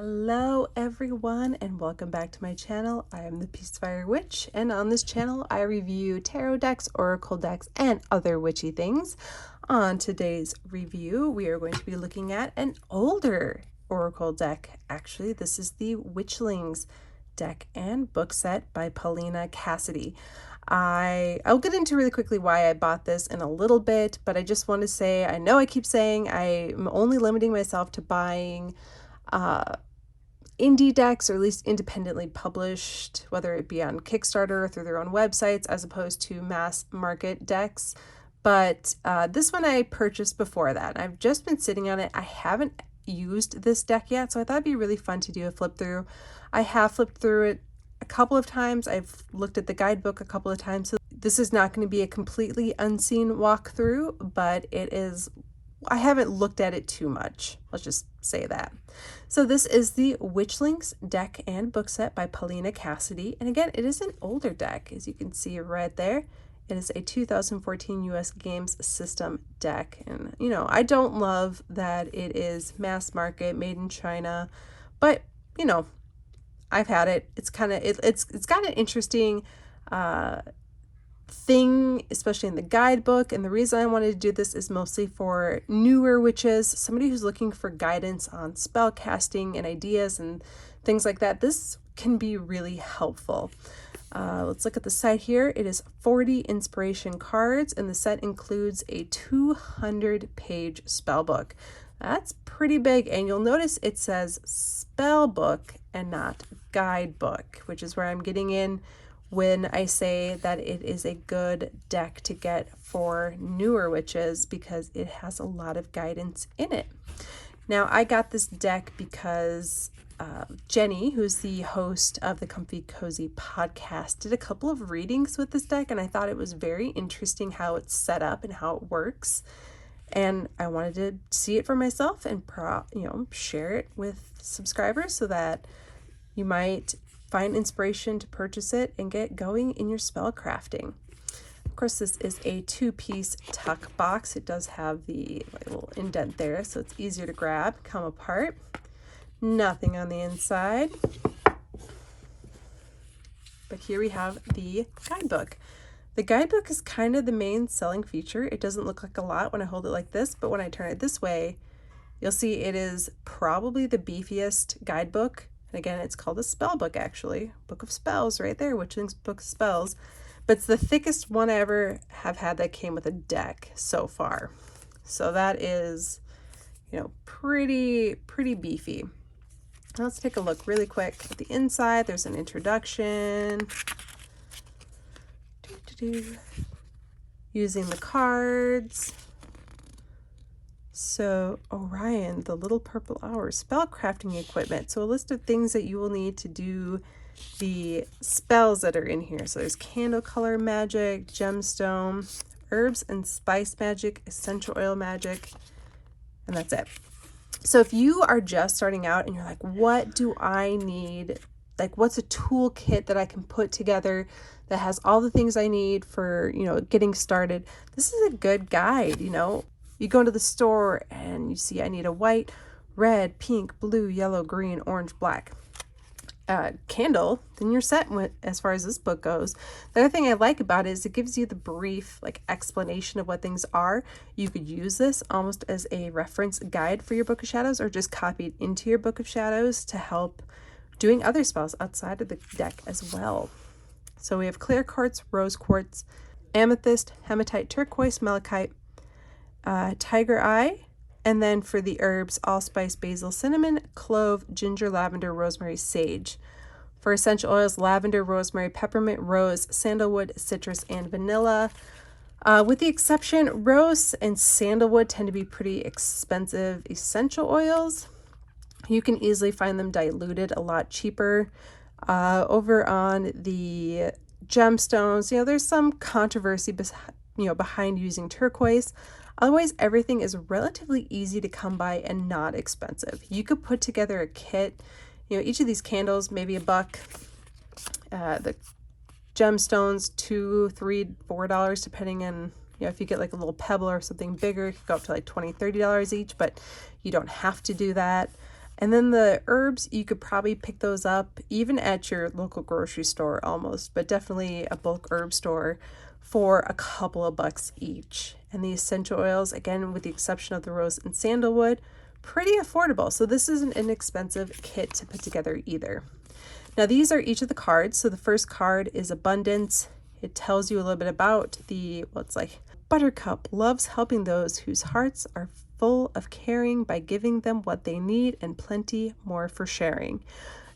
Hello everyone and welcome back to my channel. I am the Peacefire Witch, and on this channel I review tarot decks, oracle decks, and other witchy things. On today's review we are going to be looking at an older oracle deck. Actually, this is the Witchlings deck and book set by Paulina Cassidy. I'll get into really quickly why I bought this in a little bit, but I just want to say, I know I keep saying I'm only limiting myself to buying indie decks, or at least independently published, whether it be on Kickstarter or through their own websites, as opposed to mass market decks. But this one I purchased before that. I've just been sitting on it. I haven't used this deck yet, so I thought it'd be really fun to do a flip through. I have flipped through it a couple of times. I've looked at the guidebook a couple of times, so this is not going to be a completely unseen walkthrough, but it is. I haven't looked at it too much. Let's just say that. So this is the Witchlings deck and book set by Paulina Cassidy. And again, it is an older deck, as you can see right there. It is a 2014 US Games System deck. And, you know, I don't love that it is mass market, made in China, but, you know, I've had it. It's kind of, it's got an interesting thing, especially in the guidebook. And the reason I wanted to do this is mostly for newer witches, somebody who's looking for guidance on spell casting and ideas and things like that. This can be really helpful. Let's look at the site here. It is 40 inspiration cards, and the set includes a 200-page spell book. That's pretty big, and you'll notice it says spell book and not guidebook, which is where I'm getting in when I say that it is a good deck to get for newer witches, because it has a lot of guidance in it. Now, I got this deck because Jenny, who's the host of the Comfy Cozy podcast, did a couple of readings with this deck, and I thought it was very interesting how it's set up and how it works. And I wanted to see it for myself and share it with subscribers so that you might find inspiration to purchase it and get going in your spell crafting. Of course, this is a 2-piece tuck box. It does have the little indent there, so it's easier to grab, come apart. Nothing on the inside. But here we have the guidebook. The guidebook is kind of the main selling feature. It doesn't look like a lot when I hold it like this, but when I turn it this way, you'll see it is probably the beefiest guidebook. And again, it's called a spell book, actually. Book of Spells right there, Witchlings Book of Spells. But it's the thickest one I ever have had that came with a deck so far. So that is, you know, pretty beefy. Now let's take a look really quick at the inside. There's an introduction. Using the cards. So Orion, the little purple hour, spellcrafting equipment. So a list of things that you will need to do the spells that are in here. So there's candle color magic, gemstone, herbs and spice magic, essential oil magic, and that's it. So if you are just starting out and you're like, what do I need? Like, what's a toolkit that I can put together that has all the things I need for, you know, getting started? This is a good guide. You know, you go into the store and you see I need a white, red, pink, blue, yellow, green, orange, black candle, then you're set as far as this book goes. The other thing I like about it is it gives you the brief explanation of what things are. You could use this almost as a reference guide for your Book of Shadows, or just copy it into your Book of Shadows to help doing other spells outside of the deck as well. So we have clear quartz, rose quartz, amethyst, hematite, turquoise, malachite, tiger eye, and then for the herbs, allspice, basil, cinnamon, clove, ginger, lavender, rosemary, sage. For essential oils, lavender, rosemary, peppermint, rose, sandalwood, citrus, and vanilla. With the exception, rose and sandalwood tend to be pretty expensive essential oils. You can easily find them diluted a lot cheaper. Over on the gemstones, you know, there's some controversy behind using turquoise. Otherwise, everything is relatively easy to come by and not expensive. You could put together a kit, you know, each of these candles, maybe $1. The gemstones, $2, $3, $4, depending on, you know, if you get like a little pebble or something bigger, it could go up to like $20, $30 each, but you don't have to do that. And then the herbs, you could probably pick those up even at your local grocery store almost, but definitely a bulk herb store for a couple of bucks each. And the essential oils, again, with the exception of the rose and sandalwood, pretty affordable. So this is an inexpensive kit to put together either. Now these are each of the cards. So the first card is abundance. It tells you a little bit about it's like Buttercup loves helping those whose hearts are full of caring by giving them what they need and plenty more for sharing.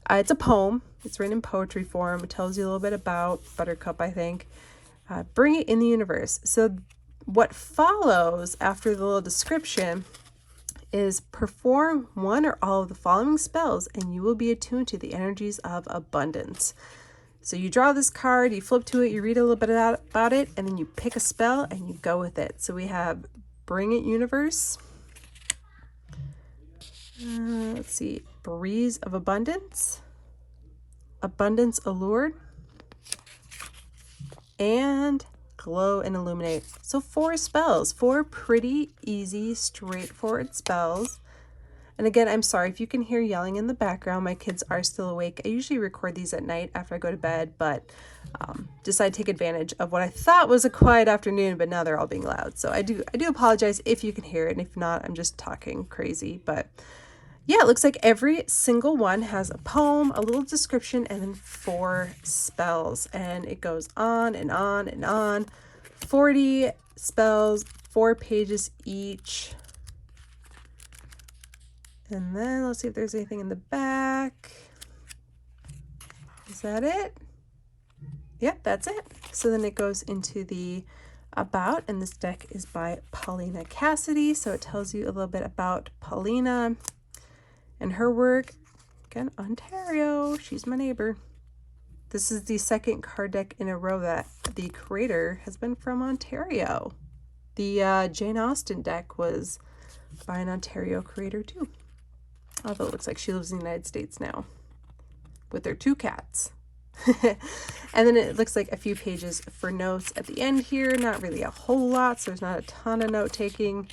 It's a poem. It's written in poetry form. It tells you a little bit about Buttercup, I think. Bring it in the universe. So what follows after the little description is perform one or all of the following spells and you will be attuned to the energies of abundance. So you draw this card, you flip to it, you read a little bit about it, and then you pick a spell and you go with it. So we have Bring It Universe. Let's see, Breeze of Abundance, Abundance Allured, and Glow and Illuminate. So 4 spells, 4 pretty easy, straightforward spells. And again, I'm sorry if you can hear yelling in the background. My kids are still awake. I usually record these at night after I go to bed, but decided to take advantage of what I thought was a quiet afternoon, but now they're all being loud. So I do apologize if you can hear it, and if not, I'm just talking crazy. But yeah, it looks like every single one has a poem, a little description, and then 4 spells. And it goes on and on and on. 40 spells, 4 pages each. And then let's see if there's anything in the back. Is that it? Yep, that's it. So then it goes into the about, and this deck is by Paulina Cassidy. So it tells you a little bit about Paulina and her work. Again, Ontario, she's my neighbor. This is the second card deck in a row that the creator has been from Ontario. The Jane Austen deck was by an Ontario creator too. Although it looks like she lives in the United States now with their 2 cats. And then it looks like a few pages for notes at the end here. Not really a whole lot, so there's not a ton of note taking.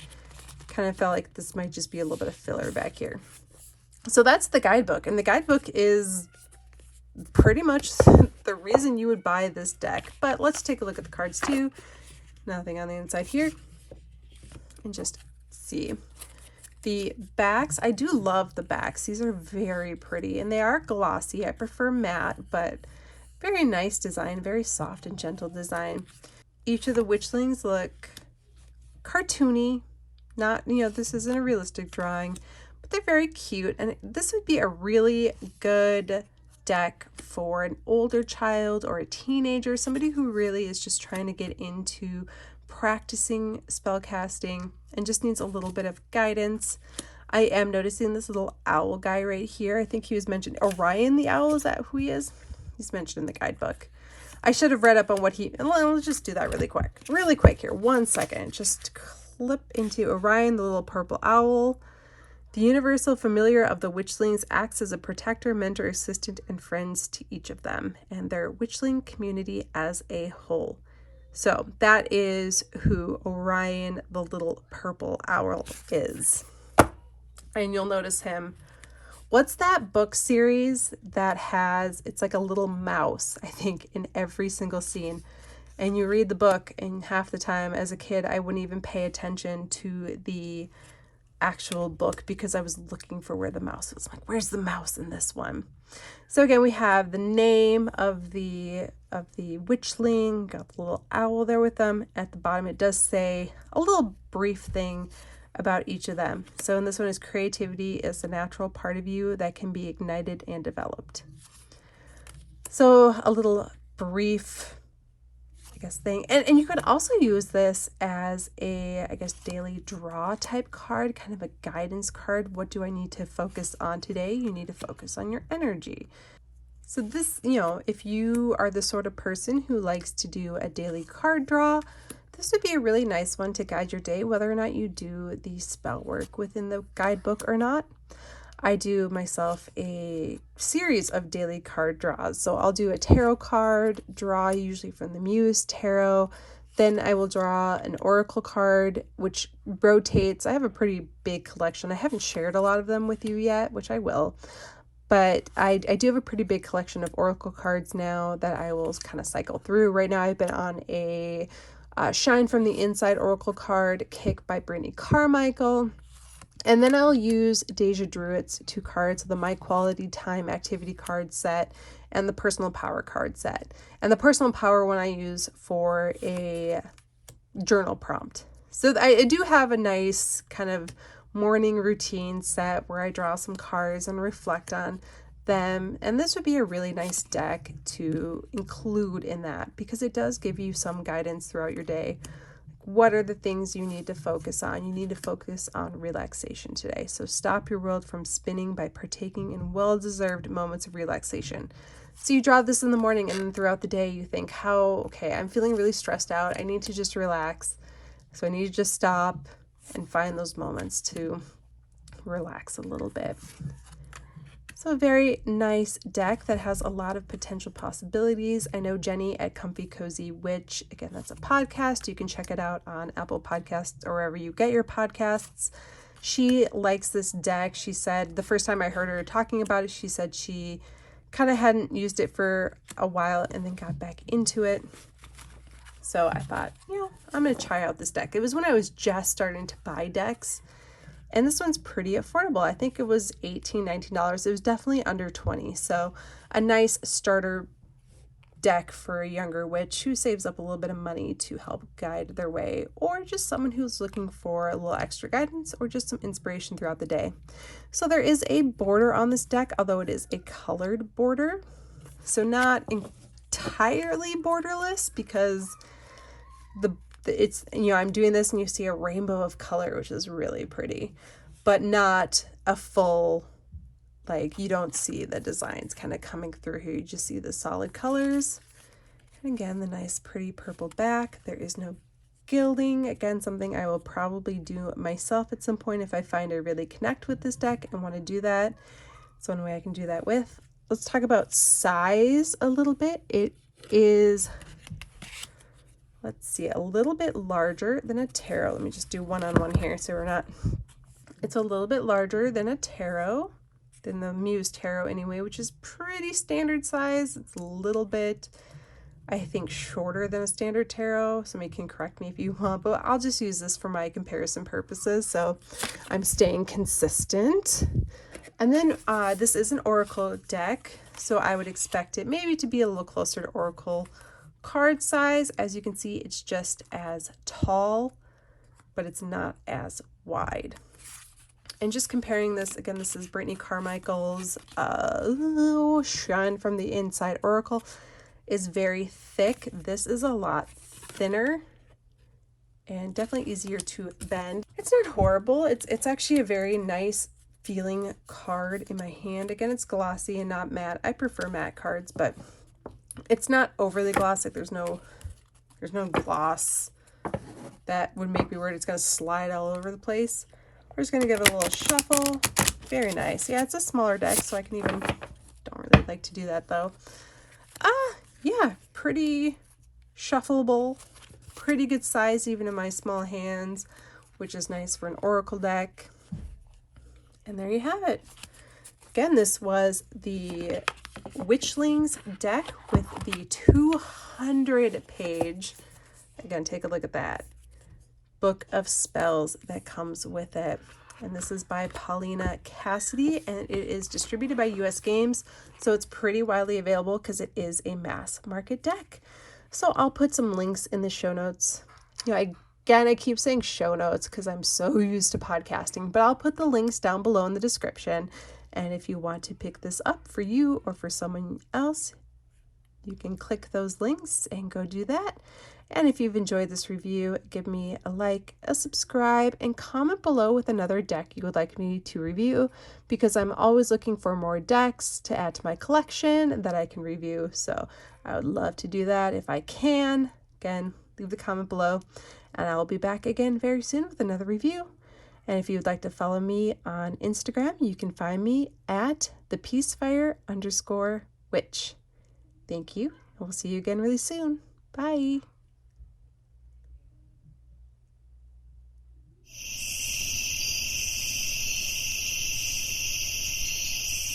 Kind of felt like this might just be a little bit of filler back here. So that's the guidebook. And the guidebook is pretty much the reason you would buy this deck. But let's take a look at the cards too. Nothing on the inside here. And just see. The backs, I do love the backs. These are very pretty and they are glossy. I prefer matte, but very nice design, very soft and gentle design. Each of the witchlings look cartoony. Not, this isn't a realistic drawing, but they're very cute. And this would be a really good deck for an older child or a teenager, somebody who really is just trying to get into practicing spellcasting and just needs a little bit of guidance. I am noticing this little owl guy right here. I think he was mentioned. Orion the owl, is that who he is? He's mentioned in the guidebook. I should have read up on what let's just do that really quick here. 1 second. Just clip into Orion, the little purple owl. The universal familiar of the witchlings acts as a protector, mentor, assistant, and friends to each of them and their witchling community as a whole. So that is who Orion, the little purple owl, is. And you'll notice him. What's that book series that has, it's like a little mouse, I think, in every single scene. And you read the book, and half the time as a kid, I wouldn't even pay attention to the actual book because I was looking for where the mouse was. I'm like, where's the mouse in this one? So again, we have the name of the witchling, got the little owl there with them. At the bottom, it does say a little brief thing about each of them. So in this one is creativity is a natural part of you that can be ignited and developed. So a little brief, thing. And you could also use this as a, daily draw type card, kind of a guidance card. What do I need to focus on today? You need to focus on your energy. So this, if you are the sort of person who likes to do a daily card draw, this would be a really nice one to guide your day, whether or not you do the spell work within the guidebook or not. I do myself a series of daily card draws. So I'll do a tarot card draw, usually from the Muse Tarot, Then I will draw an oracle card, which rotates. I have a pretty big collection. I haven't shared a lot of them with you yet, which I will. But I do have a pretty big collection of oracle cards now that I will kind of cycle through. Right now I've been on a Shine from the Inside oracle card kick by Brittany Carmichael. And then I'll use Deja Druitt's 2 cards, the My Quality Time activity card set and the Personal Power card set. And the Personal Power one I use for a journal prompt. So I do have a nice kind of morning routine set where I draw some cards and reflect on them. And this would be a really nice deck to include in that because it does give you some guidance throughout your day. What are the things you need to focus on? You need to focus on relaxation today. So stop your world from spinning by partaking in well-deserved moments of relaxation. So you draw this in the morning and then throughout the day you think, okay, I'm feeling really stressed out. I need to just relax. So I need to just stop and find those moments to relax a little bit. So a very nice deck that has a lot of potential possibilities. I know Jenny at Comfy Cozy Witch, again, that's a podcast. You can check it out on Apple Podcasts or wherever you get your podcasts. She likes this deck. She said the first time I heard her talking about it, she said she kind of hadn't used it for a while and then got back into it. So I thought, I'm going to try out this deck. It was when I was just starting to buy decks. And this one's pretty affordable. I think it was $18, $19. It was definitely under 20. So a nice starter deck for a younger witch who saves up a little bit of money to help guide their way, or just someone who's looking for a little extra guidance or just some inspiration throughout the day. So there is a border on this deck, although it is a colored border. So not entirely borderless because it's, I'm doing this and you see a rainbow of color, which is really pretty, but not a full, you don't see the designs kind of coming through here. You just see the solid colors. And again, the nice pretty purple back. There is no gilding. Again, something I will probably do myself at some point if I find I really connect with this deck and want to do that. It's one way I can do that with. Let's talk about size a little bit. It is, let's see, a little bit larger than a tarot. Let me just do one-on-one here so we're not, it's a little bit larger than a tarot, than the Muse Tarot anyway, which is pretty standard size. It's a little bit, I think, shorter than a standard tarot. Somebody can correct me if you want, but I'll just use this for my comparison purposes. So I'm staying consistent. And then this is an Oracle deck, so I would expect it maybe to be a little closer to Oracle card size. As you can see, it's just as tall, but it's not as wide. And just comparing this, again, this is Brittany Carmichael's Shine from the Inside Oracle, is very thick. This is a lot thinner and definitely easier to bend. It's not horrible. It's actually a very nice feeling card in my hand. Again, it's glossy and not matte. I prefer matte cards, but it's not overly glossy. There's no gloss that would make me worried it's going to slide all over the place. We're just going to give it a little shuffle. Very nice. Yeah, it's a smaller deck, so I can even, don't really like to do that though. Yeah, pretty shuffleable, pretty good size even in my small hands, which is nice for an Oracle deck. And there you have it. Again, this was the Witchlings deck with the 200-page, again, take a look at that, book of spells that comes with it. And this is by Paulina Cassidy, and it is distributed by US Games, so it's pretty widely available because it is a mass market deck. So I'll put some links in the show notes. I keep saying show notes because I'm so used to podcasting, but I'll put the links down below in the description. And if you want to pick this up for you or for someone else, you can click those links and go do that. And if you've enjoyed this review, give me a like, a subscribe, and comment below with another deck you would like me to review, because I'm always looking for more decks to add to my collection that I can review. So I would love to do that if I can. Again, leave the comment below, and I will be back again very soon with another review. And if you'd like to follow me on Instagram, you can find me at thepeacefire_witch. Thank you, and we'll see you again really soon. Bye.